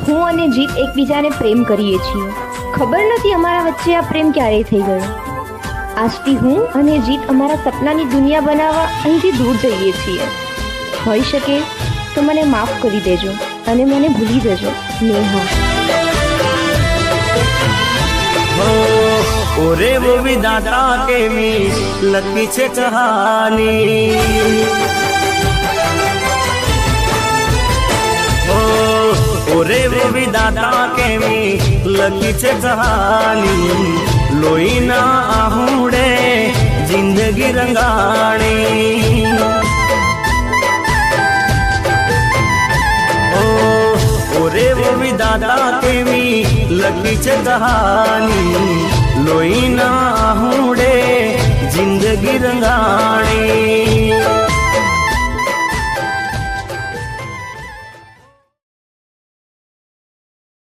હું અને જીત એકબીજાને પ્રેમ કરીએ છીએ. ખબર નથી અમારા વચ્ચે આ પ્રેમ ક્યારે થઈ ગયો. આજથી હું અને જીત અમારા સપનાની દુનિયા બનાવવા અહીંથી દૂર જઈએ છીએ. હોઈ શકે તો મને માફ કરી દેજો અને મને ભૂલી જજો. નેહા. ओरे वो विधाता के मी लकी छे कहानी, ओरे वो विधाता के मी लकी छे कहानी, लोई ना आहूडे जिंदगी रंगाणी. ओरे वो विधाता के मी लकी छे कहानी, लोई ना आहूडे जिंदगी रंगाणी.